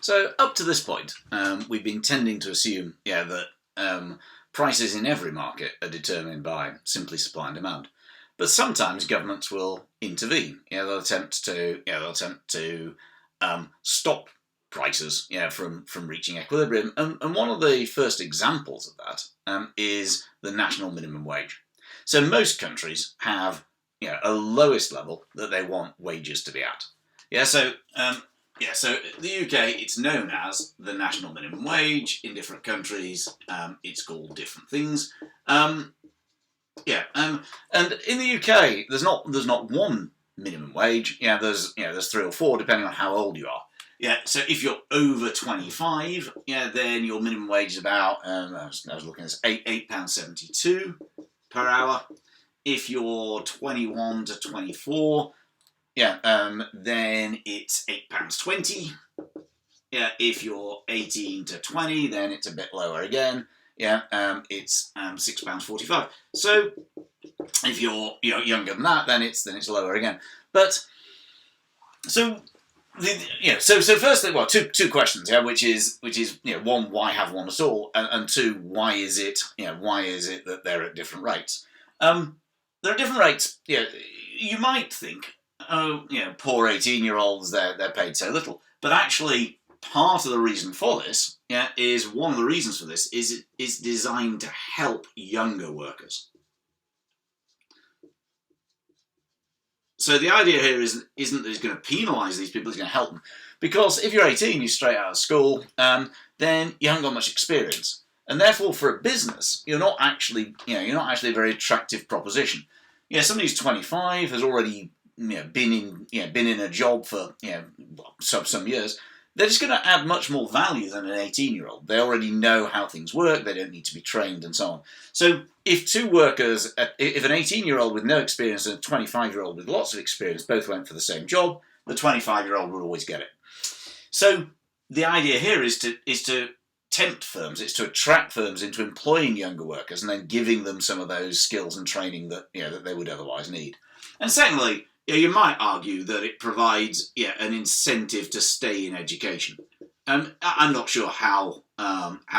So up to this point, we've been tending to assume, that prices in every market are determined by simply supply and demand. But sometimes governments will intervene. They'll attempt to stop prices, from reaching equilibrium. And one of the first examples of that is the national minimum wage. So most countries have, a lowest level that they want wages to be at. So the UK, it's known as the national minimum wage. In different countries, it's called different things. And in the UK, there's not one minimum wage. There's 3 or 4 depending on how old you are. So if you're over 25, then your minimum wage is about I was looking at £8.72 per hour. If you're 21 to 24, then it's £8.20. If you're 18 to 20, then it's a bit lower again. It's £6.45. So if you're younger than that, then it's lower again. But so firstly, well, two questions, which is one, why have one at all, and two, why is it that they're at different rates? There are different rates. You might think, poor 18-year-olds, they're paid so little, but actually, part of the reason for this, is one of the reasons for this is it's designed to help younger workers. So the idea here isn't that it's going to penalise these people; it's going to help them. Because if you're 18, you're straight out of school, then you haven't got much experience, and therefore, for a business, you're not actually a very attractive proposition. Somebody who's 25 has already been in a job for some years. They're just going to add much more value than an 18-year-old. They already know how things work. They don't need to be trained and so on. So if two workers, if an 18-year-old with no experience and a 25-year-old with lots of experience both went for the same job, the 25-year-old would always get it. So the idea here is to tempt firms, it's to attract firms into employing younger workers and then giving them some of those skills and training that that they would otherwise need. And secondly, you might argue that it provides an incentive to stay in education. I'm not sure how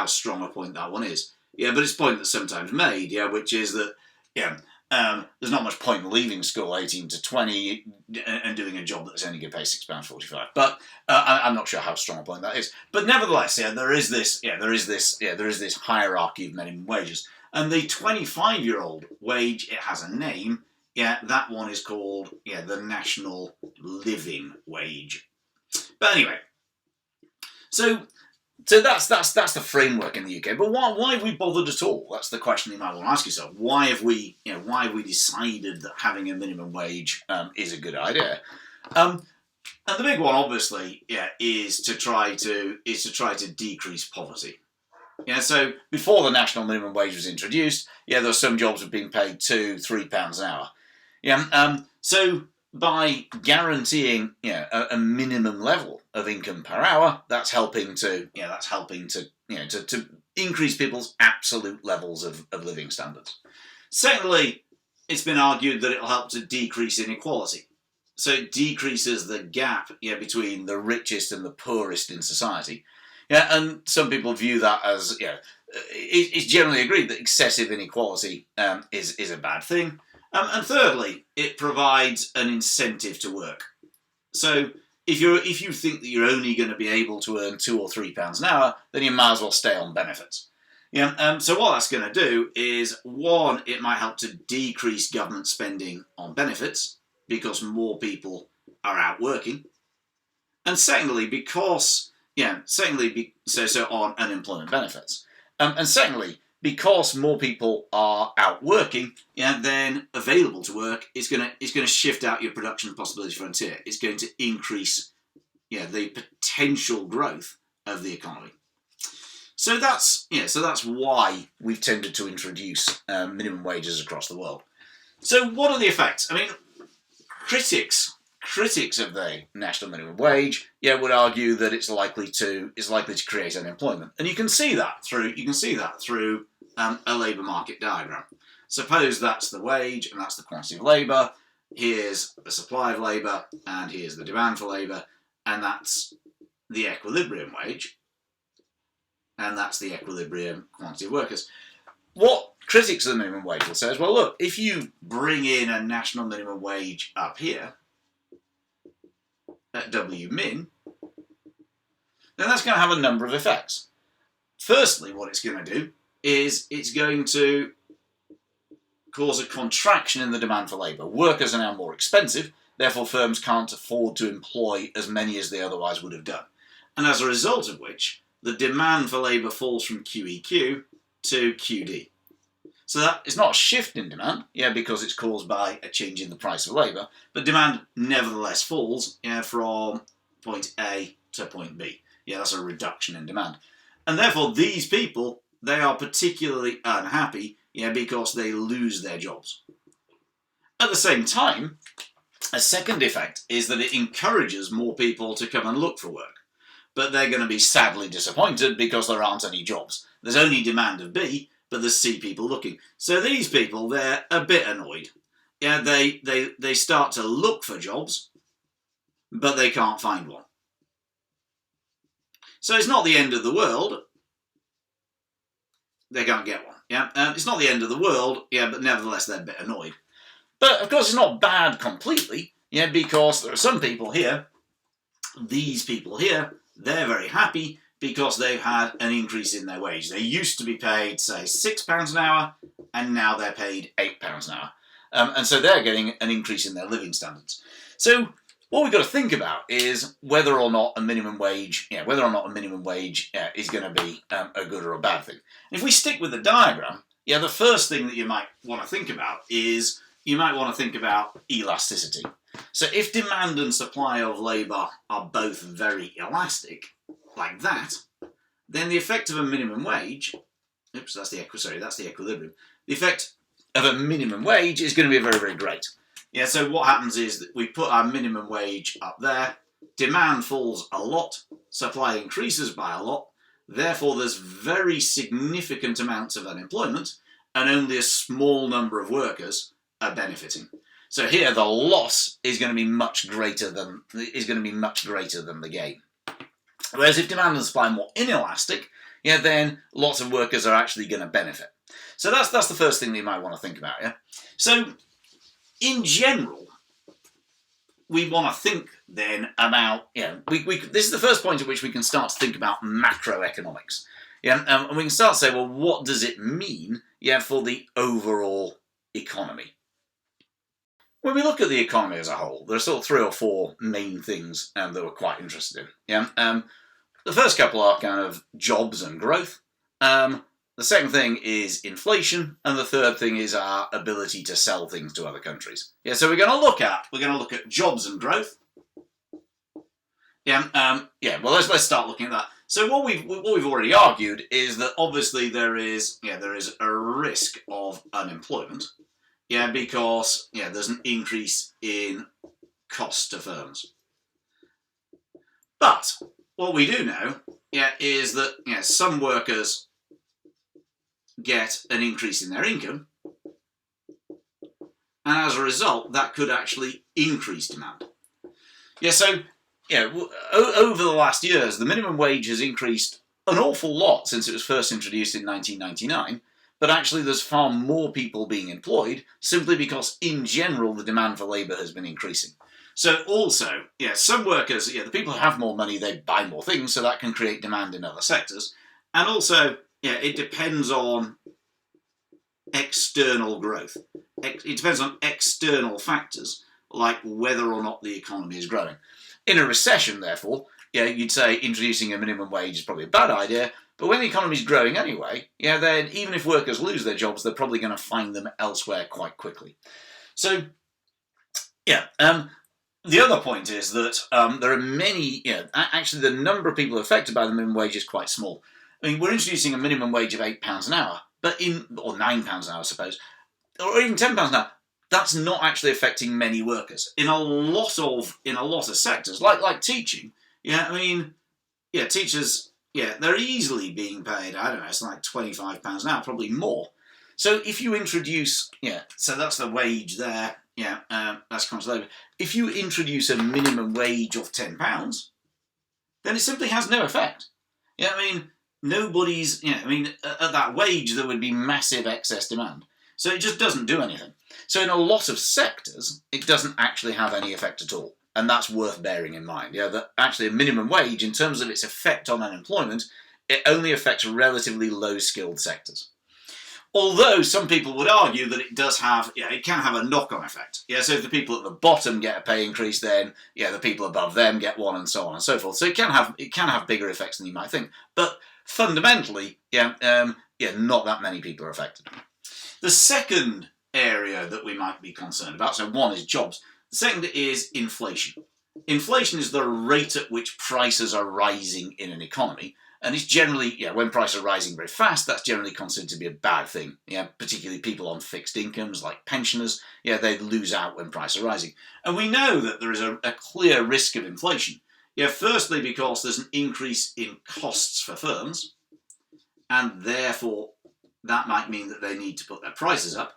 strong a point that one is. But it's a point that's sometimes made. Which is that there's not much point in leaving school 18 to 20 and doing a job that's only going to pay £6.45. But I'm not sure how strong a point that is. But nevertheless, there is this hierarchy of minimum wages, and the 25-year-old wage, it has a name. That one is called the national living wage. But anyway, so that's the framework in the UK. But why have we bothered at all? That's the question you might want to ask yourself. Why have we decided that having a minimum wage is a good idea? And the big one, obviously, is to try to decrease poverty. So before the national minimum wage was introduced, there were some jobs that were being paid £2-3 an hour. So by guaranteeing a minimum level of income per hour, that's helping to increase people's absolute levels of living standards. Secondly, it's been argued that it'll help to decrease inequality. So it decreases the gap between the richest and the poorest in society. And some people view that as it's generally agreed that excessive inequality is a bad thing. And thirdly, it provides an incentive to work. So if you think that you're only going to be able to earn £2 or £3 an hour, then you might as well stay on benefits. So what that's going to do is, one, it might help to decrease government spending on benefits because more people are out working, and secondly, on unemployment benefits, and secondly, because more people are out working, then available to work is going to shift out your production possibility frontier. It's going to increase, the potential growth of the economy. So that's why we've tended to introduce minimum wages across the world. So what are the effects? I mean, critics of the national minimum wage, would argue that it's likely to create unemployment, and you can see that through a labour market diagram. Suppose that's the wage and that's the quantity of labour. Here's the supply of labour and here's the demand for labour, and that's the equilibrium wage, and that's the equilibrium quantity of workers. What critics of the minimum wage will say is, well, look, if you bring in a national minimum wage up here at W min, then that's going to have a number of effects. Firstly, what it's going to do is it's going to cause a contraction in the demand for labour. Workers are now more expensive, therefore firms can't afford to employ as many as they otherwise would have done. And as a result of which, the demand for labour falls from QEQ to QD. So that is not a shift in demand, because it's caused by a change in the price of labour, but demand nevertheless falls from point A to point B. That's a reduction in demand. And therefore these people, they are particularly unhappy because they lose their jobs. At the same time, a second effect is that it encourages more people to come and look for work. But they're going to be sadly disappointed because there aren't any jobs. There's only demand of B, but there's C people looking. So these people, they're a bit annoyed. They start to look for jobs, but they can't find one. So it's not the end of the world. They can't get one. It's not the end of the world, but nevertheless they're a bit annoyed. But of course it's not bad completely, because there are some people here, these people here, they're very happy because they've had an increase in their wage. They used to be paid, say, £6 an hour, and now they're paid £8 an hour. And so they're getting an increase in their living standards. So what we've got to think about is whether or not a minimum wage, is going to be a good or a bad thing. If we stick with the diagram, the first thing that you might want to think about is you might want to think about elasticity. So if demand and supply of labour are both very elastic, like that, then the effect of a minimum wage, that's the equilibrium. The effect of a minimum wage is going to be very, very great. So what happens is that we put our minimum wage up there, demand falls a lot, supply increases by a lot, therefore there's very significant amounts of unemployment, and only a small number of workers are benefiting. So here the loss is going to be much greater than the gain. Whereas if demand and supply are more inelastic, then lots of workers are actually going to benefit. So that's the first thing that you might want to think about. So in general, we want to think then about this is the first point at which we can start to think about macroeconomics. And we can start to say, well, what does it mean for the overall economy? When we look at the economy as a whole, there are sort of 3 or 4 main things that we're quite interested in. The first couple are kind of jobs and growth. The second thing is inflation, and the third thing is our ability to sell things to other countries. So we're going to look at jobs and growth. Well, let's start looking at that. So what we've already argued is that obviously there is a risk of unemployment. Because there's an increase in cost to firms. But what we do know is that some workers get an increase in their income, and as a result that could actually increase demand. Over the last years the minimum wage has increased an awful lot since it was first introduced in 1999. But actually there's far more people being employed simply because in general the demand for labour has been increasing. So also, some workers, the people who have more money, they buy more things, so that can create demand in other sectors. And also, it depends on external growth. It depends on external factors, like whether or not the economy is growing. In a recession, therefore, you'd say introducing a minimum wage is probably a bad idea. But when the economy is growing anyway, then even if workers lose their jobs, they're probably going to find them elsewhere quite quickly. So, the other point is that there are many, actually the number of people affected by the minimum wage is quite small. I mean, we're introducing a minimum wage of £8 an hour, or £9 an hour, I suppose, or even £10 an hour. That's not actually affecting many workers. In a lot of sectors, like teaching, teachers... they're easily being paid, I don't know, it's like £25 an hour, probably more. So if you introduce, so that's the wage there, that's contract labour. If you introduce a minimum wage of £10, then it simply has no effect. Yeah, I mean, nobody's, at that wage there would be massive excess demand. So it just doesn't do anything. So in a lot of sectors, it doesn't actually have any effect at all. And that's worth bearing in mind. Yeah, that actually a minimum wage, in terms of its effect on unemployment, it only affects relatively low-skilled sectors. Although some people would argue that it does have, it can have a knock-on effect. Yeah, so if the people at the bottom get a pay increase, then the people above them get one, and so on and so forth. So it can have bigger effects than you might think. But fundamentally, not that many people are affected. The second area that we might be concerned about, so one is jobs. The second is inflation. Inflation is the rate at which prices are rising in an economy. And it's generally, when prices are rising very fast, that's generally considered to be a bad thing. Particularly people on fixed incomes, like pensioners, they lose out when prices are rising. And we know that there is a clear risk of inflation. Firstly, because there's an increase in costs for firms, and therefore that might mean that they need to put their prices up.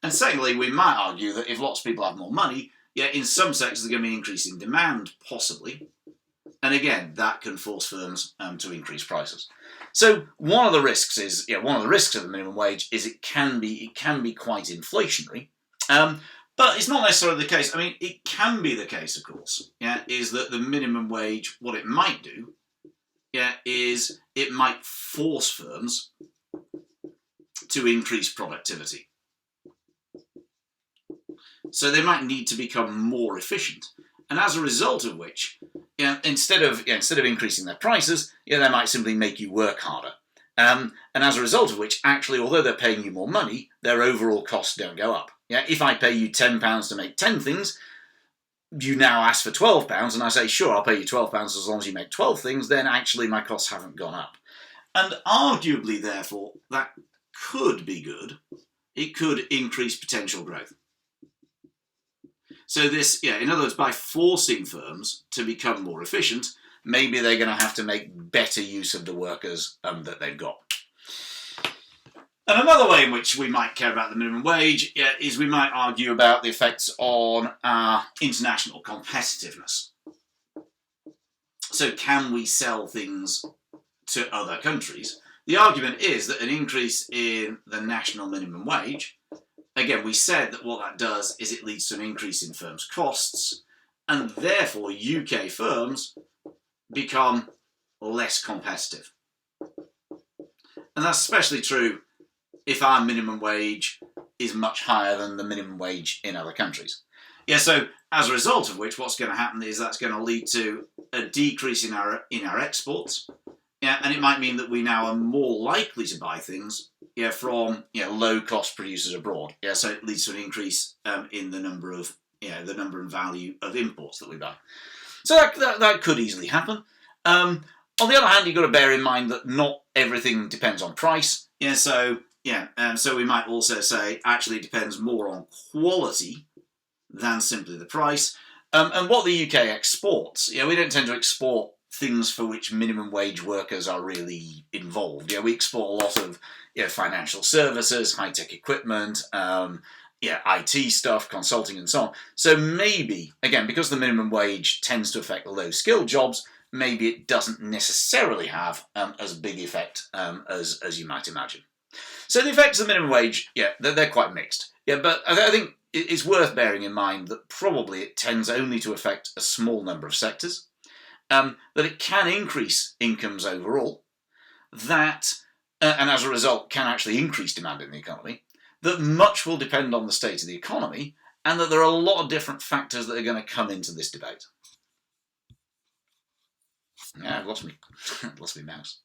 And secondly, we might argue that if lots of people have more money, in some sectors there's going to be an increase in demand, possibly. And again, that can force firms to increase prices. So one of the risks is, of the minimum wage is it can be quite inflationary. But it's not necessarily the case. I mean, it can be the case, of course, is that the minimum wage, what it might do, is it might force firms to increase productivity. So they might need to become more efficient. And as a result of which, instead of increasing their prices, they might simply make you work harder. And as a result of which, actually, although they're paying you more money, their overall costs don't go up. If I pay you £10 to make 10 things, you now ask for £12, and I say, sure, I'll pay you £12 as long as you make 12 things, then actually my costs haven't gone up. And arguably, therefore, that could be good. It could increase potential growth. So this, in other words, by forcing firms to become more efficient, maybe they're going to have to make better use of the workers that they've got. And another way in which we might care about the minimum wage is we might argue about the effects on our international competitiveness. So can we sell things to other countries? The argument is that an increase in the national minimum wage, again, we said that what that does is it leads to an increase in firms' costs, and therefore UK firms become less competitive. And that's especially true if our minimum wage is much higher than the minimum wage in other countries. So as a result of which, what's going to happen is that's going to lead to a decrease in our exports. And it might mean that we now are more likely to buy things from low-cost producers abroad. So it leads to an increase in the number and value of imports that we buy. So that could easily happen. On the other hand, you've got to bear in mind that not everything depends on price. So we might also say actually it depends more on quality than simply the price. And what the UK exports, we don't tend to export things for which minimum wage workers are really involved. We export a lot of financial services, high-tech equipment, IT stuff, consulting and so on. So maybe, again, because the minimum wage tends to affect low-skilled jobs, maybe it doesn't necessarily have as big effect as you might imagine. So the effects of the minimum wage, they're quite mixed. But I think it's worth bearing in mind that probably it tends only to affect a small number of sectors, that it can increase incomes overall, that, and as a result can actually increase demand in the economy, that much will depend on the state of the economy, and that there are a lot of different factors that are going to come into this debate. I've lost me mouse.